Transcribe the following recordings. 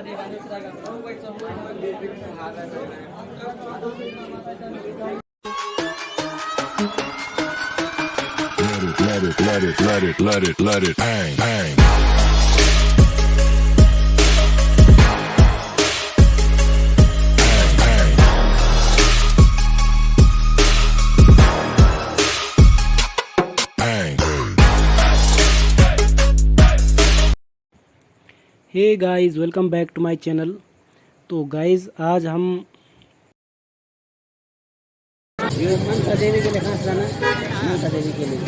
Let it bang, bang. Hey guys, welcome back to my channel. तो guys, आज हम मनसा देवी के लिए कहाँ से जाना है? मनसा देवी के लिए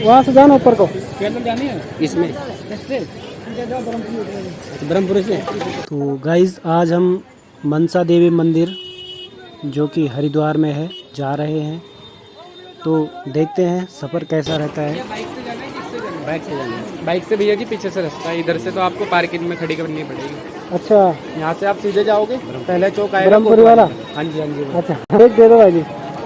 वहाँ से जाना, ऊपर को पैदल जानी है इसमें ब्रह्मपुर से। तो गाइस, आज हम मनसा देवी मंदिर जो कि हरिद्वार में है जा रहे हैं। तो देखते हैं सफ़र कैसा रहता है। बाइक से जाना है। बाइक से भैया जी पीछे से रास्ता है, इधर से तो आपको पार्किंग में खड़ी करनी पड़ेगी। अच्छा, यहाँ से आप सीधे जाओगे, पहले चौक आएगा ब्रह्मपुर वाला। हाँ जी, हाँ जी। अच्छा, एक दे दो भाई जी।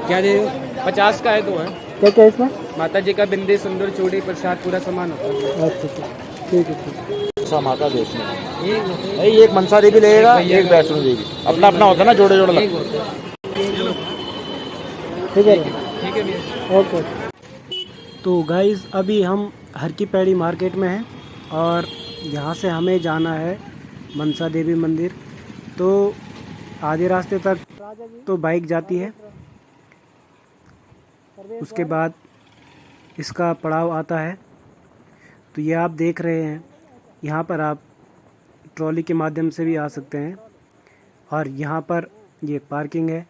क्या दे दो? 50 का है तो है। क्या क्या इसमें? माता जी का बिंदी, सुंदर, चूड़ी, प्रसाद, पूरा सामान होता है। अच्छा, ठीक है। माता देखने एक मनसा देवी लगेगा, एक वैष्णो देवी, अपना अपना होता है ना, जोड़े जोड़े लगते हैं। ठीक है, ठीक है भैया, ओके। तो गाइस, अभी हम हर की पैड़ी मार्केट में हैं और यहाँ से हमें जाना है मनसा देवी मंदिर। तो आधे रास्ते तक तो बाइक जाती है, उसके बाद इसका पड़ाव आता है। तो ये आप देख रहे हैं, यहाँ पर आप ट्रॉली के माध्यम से भी आ सकते हैं और यहाँ पर ये पार्किंग है।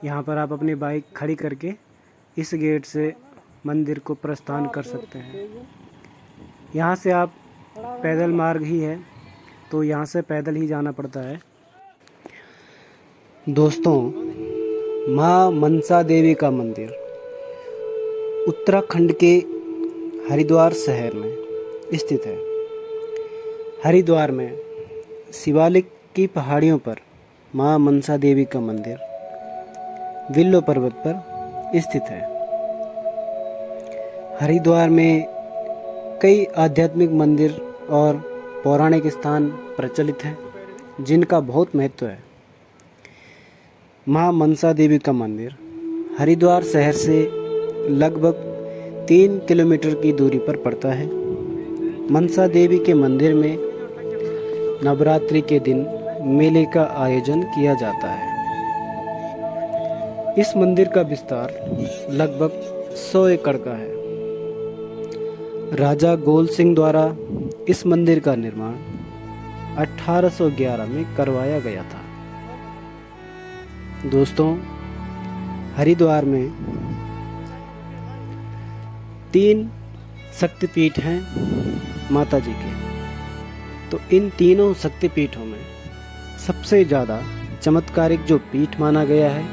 यहाँ पर आप अपनी बाइक खड़ी करके इस गेट से मंदिर को प्रस्थान कर सकते हैं। यहाँ से आप पैदल मार्ग ही है, तो यहाँ से पैदल ही जाना पड़ता है। दोस्तों, माँ मनसा देवी का मंदिर उत्तराखंड के हरिद्वार शहर में स्थित है। हरिद्वार में शिवालिक की पहाड़ियों पर माँ मनसा देवी का मंदिर विल्लो पर्वत पर स्थित है। हरिद्वार में कई आध्यात्मिक मंदिर और पौराणिक स्थान प्रचलित हैं, जिनका बहुत महत्व है। माँ मनसा देवी का मंदिर हरिद्वार शहर से लगभग 3 किलोमीटर की दूरी पर पड़ता है। मनसा देवी के मंदिर में नवरात्रि के दिन मेले का आयोजन किया जाता है। इस मंदिर का विस्तार लगभग 100 एकड़ का है। राजा गोल सिंह द्वारा इस मंदिर का निर्माण 1811 में करवाया गया था। दोस्तों, हरिद्वार में 3 शक्तिपीठ हैं माता जी के। तो इन तीनों शक्तिपीठों में सबसे ज़्यादा चमत्कारिक जो पीठ माना गया है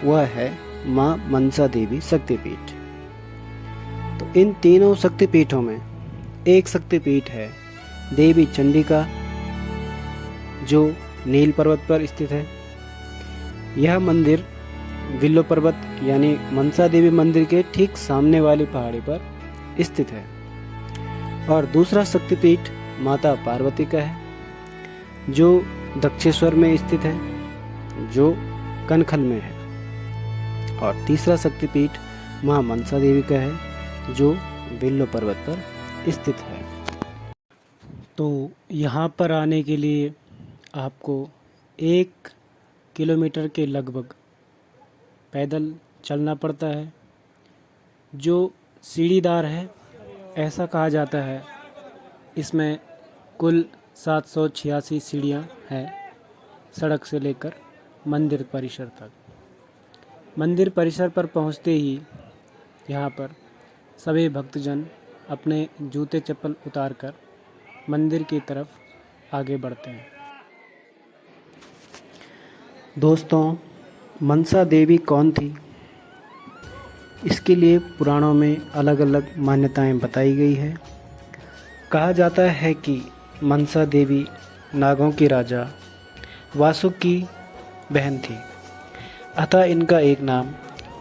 वह है माँ मनसा देवी शक्तिपीठ। तो इन तीनों शक्तिपीठों में एक शक्तिपीठ है देवी चंडिका, जो नील पर्वत पर स्थित है। यह मंदिर विल्लो पर्वत यानी मनसा देवी मंदिर के ठीक सामने वाली पहाड़ी पर स्थित है। और दूसरा शक्तिपीठ माता पार्वती का है, जो दक्षेश्वर में स्थित है, जो कनखल में है। और तीसरा शक्तिपीठ माँ मनसा देवी का है, जो विल्लो पर्वत पर स्थित है। तो यहाँ पर आने के लिए आपको 1 किलोमीटर के लगभग पैदल चलना पड़ता है, जो सीढ़ीदार है ऐसा कहा जाता है। इसमें कुल 786 सीढ़ियाँ हैं सड़क से लेकर मंदिर परिसर तक। मंदिर परिसर पर पहुँचते ही यहाँ पर सभी भक्तजन अपने जूते चप्पल उतारकर मंदिर की तरफ आगे बढ़ते हैं। दोस्तों, मनसा देवी कौन थी? इसके लिए पुराणों में अलग अलग मान्यताएं बताई गई है। कहा जाता है कि मनसा देवी नागों की राजा वासुकी की बहन थी, अतः इनका एक नाम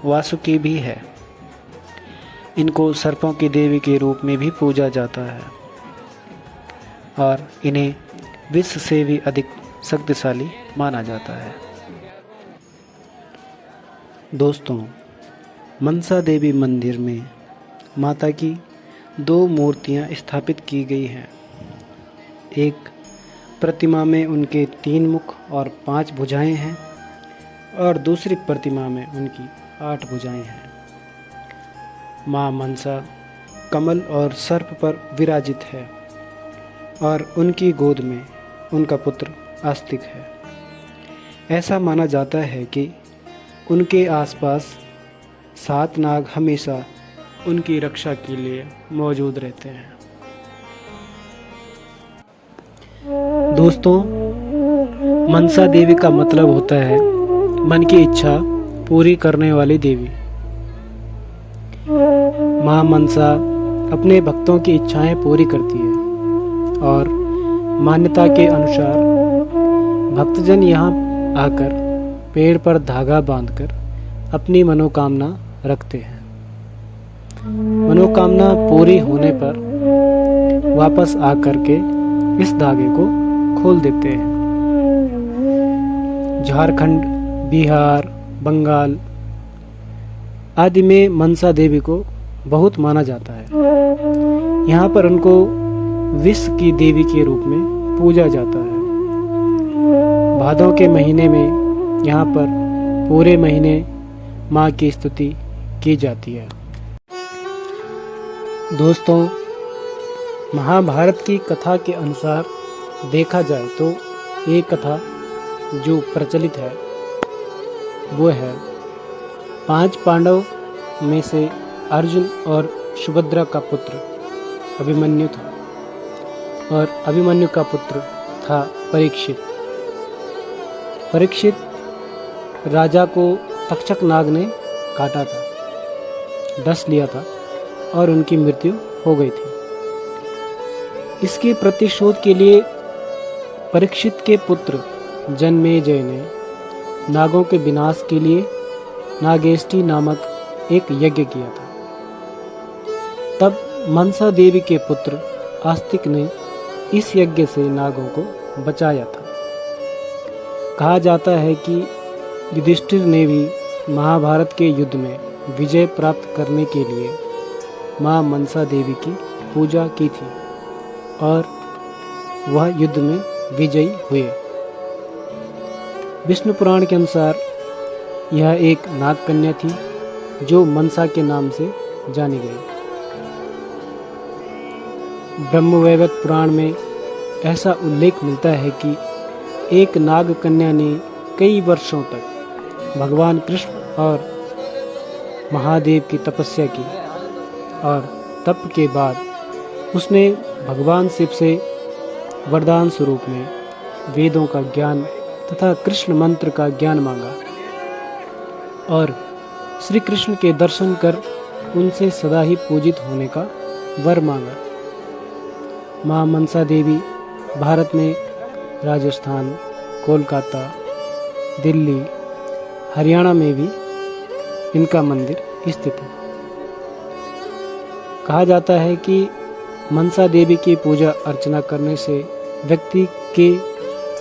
वासुकी भी है। इनको सर्पों की देवी के रूप में भी पूजा जाता है और इन्हें विश्व से भी अधिक शक्तिशाली माना जाता है। दोस्तों, मनसा देवी मंदिर में माता की 2 मूर्तियां स्थापित की गई हैं। एक प्रतिमा में उनके 3 मुख और 5 भुजाएं हैं और दूसरी प्रतिमा में उनकी 8 भुजाएं हैं। माँ मनसा कमल और सर्प पर विराजित है और उनकी गोद में उनका पुत्र आस्तिक है। ऐसा माना जाता है कि उनके आसपास 7 नाग हमेशा उनकी रक्षा के लिए मौजूद रहते हैं। दोस्तों, मनसा देवी का मतलब होता है मन की इच्छा पूरी करने वाली देवी। माँ मनसा अपने भक्तों की इच्छाएं पूरी करती है और मान्यता के अनुसार भक्तजन यहाँ आकर पेड़ पर धागा बांधकर अपनी मनोकामना रखते हैं। मनोकामना पूरी होने पर वापस आकर के इस धागे को खोल देते हैं। झारखंड, बिहार, बंगाल आदि में मनसा देवी को बहुत माना जाता है। यहाँ पर उनको विश्व की देवी के रूप में पूजा जाता है। भादों के महीने में यहाँ पर पूरे महीने माँ की स्तुति की जाती है। दोस्तों, महाभारत की कथा के अनुसार देखा जाए तो एक कथा जो प्रचलित है वो है 5 पांडव में से अर्जुन और सुभद्रा का पुत्र अभिमन्यु था और अभिमन्यु का पुत्र था परीक्षित। परीक्षित राजा को तक्षक नाग ने काटा था, डस लिया था और उनकी मृत्यु हो गई थी। इसके प्रतिशोध के लिए परीक्षित के पुत्र जन्मेजय ने नागों के विनाश के लिए नागेष्टि नामक एक यज्ञ किया था। तब मनसा देवी के पुत्र आस्तिक ने इस यज्ञ से नागों को बचाया था। कहा जाता है कि युधिष्ठिर ने भी महाभारत के युद्ध में विजय प्राप्त करने के लिए माँ मनसा देवी की पूजा की थी और वह युद्ध में विजयी हुए। विष्णु पुराण के अनुसार यह एक नाग कन्या थी जो मनसा के नाम से जानी गई। ब्रह्मवैवर्त पुराण में ऐसा उल्लेख मिलता है कि एक नाग कन्या ने कई वर्षों तक भगवान कृष्ण और महादेव की तपस्या की और तप के बाद उसने भगवान शिव से वरदान स्वरूप में वेदों का ज्ञान तथा कृष्ण मंत्र का ज्ञान मांगा और श्री कृष्ण के दर्शन कर उनसे सदा ही पूजित होने का वर मांगा। माँ मनसा देवी भारत में राजस्थान, कोलकाता, दिल्ली, हरियाणा में भी इनका मंदिर स्थित है। कहा जाता है कि मनसा देवी की पूजा अर्चना करने से व्यक्ति के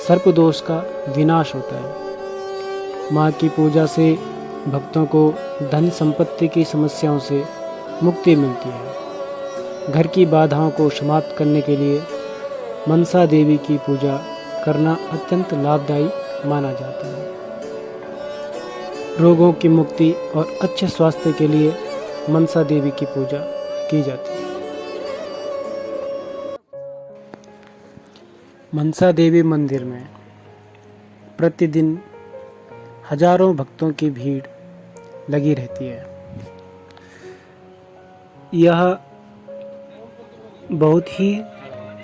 सर्पदोष का विनाश होता है। माँ की पूजा से भक्तों को धन संपत्ति की समस्याओं से मुक्ति मिलती है। घर की बाधाओं को समाप्त करने के लिए मनसा देवी की पूजा करना अत्यंत लाभदायी माना जाता है। रोगों की मुक्ति और अच्छे स्वास्थ्य के लिए मनसा देवी की पूजा की जाती है। मनसा देवी मंदिर में प्रतिदिन हजारों भक्तों की भीड़ लगी रहती है। यह बहुत ही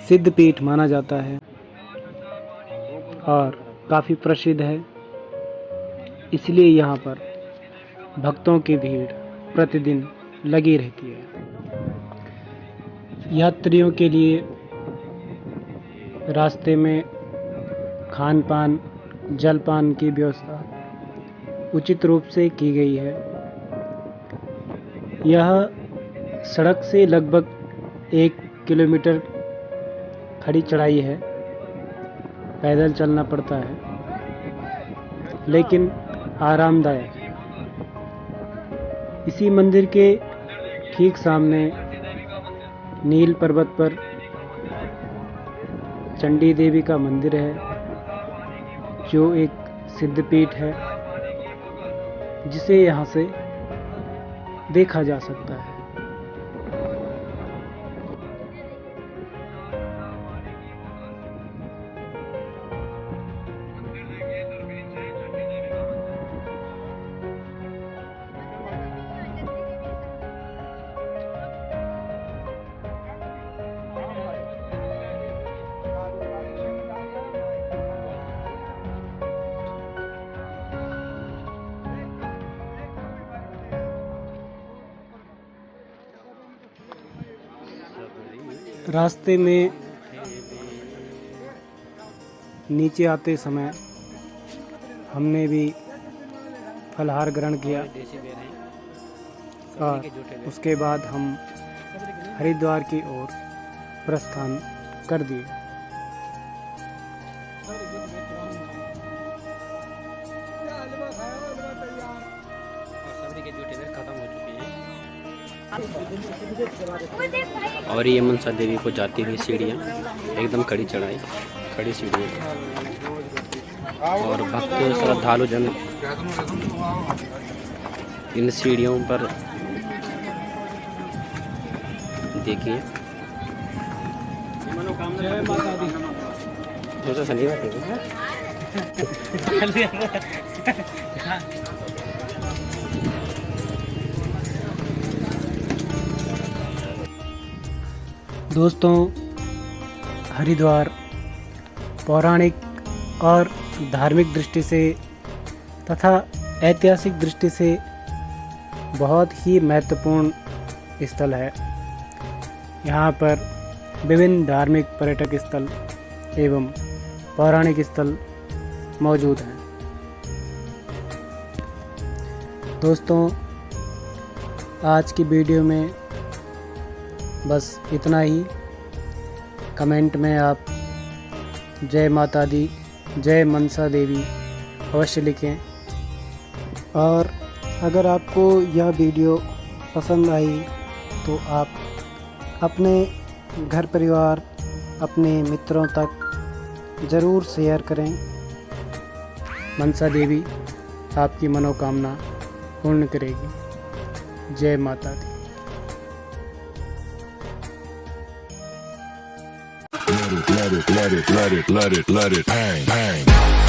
सिद्ध पीठ माना जाता है और काफ़ी प्रसिद्ध है, इसलिए यहाँ पर भक्तों की भीड़ प्रतिदिन लगी रहती है। यात्रियों के लिए रास्ते में खान पान, जलपान की व्यवस्था उचित रूप से की गई है। यह सड़क से लगभग 1 किलोमीटर खड़ी चढ़ाई है पैदल चलना पड़ता है, लेकिन आरामदायक है। इसी मंदिर के ठीक सामने नील पर्वत पर चंडी देवी का मंदिर है, जो एक सिद्धपीठ है जिसे यहाँ से देखा जा सकता है। रास्ते में नीचे आते समय हमने भी फलाहार ग्रहण किया और उसके बाद हम हरिद्वार की ओर प्रस्थान कर दिए। और ये मनसा देवी को जाती हुई सीढ़ियाँ, एकदम कड़ी चढ़ाई, कड़ी सीढ़ियाँ, और भक्त श्रद्धालु जन इन सीढ़ियों पर देखिए। जो शनिवार दोस्तों, हरिद्वार पौराणिक और धार्मिक दृष्टि से तथा ऐतिहासिक दृष्टि से बहुत ही महत्वपूर्ण स्थल है। यहाँ पर विभिन्न धार्मिक पर्यटक स्थल एवं पौराणिक स्थल मौजूद हैं। दोस्तों, आज की वीडियो में बस इतना ही। कमेंट में आप जय माता दी, जय मनसा देवी अवश्य लिखें। और अगर आपको यह वीडियो पसंद आई तो आप अपने घर परिवार, अपने मित्रों तक ज़रूर शेयर करें। मनसा देवी आपकी मनोकामना पूर्ण करेगी। जय माता दी। Let it, let it, let it, let it, let it, bang, bang.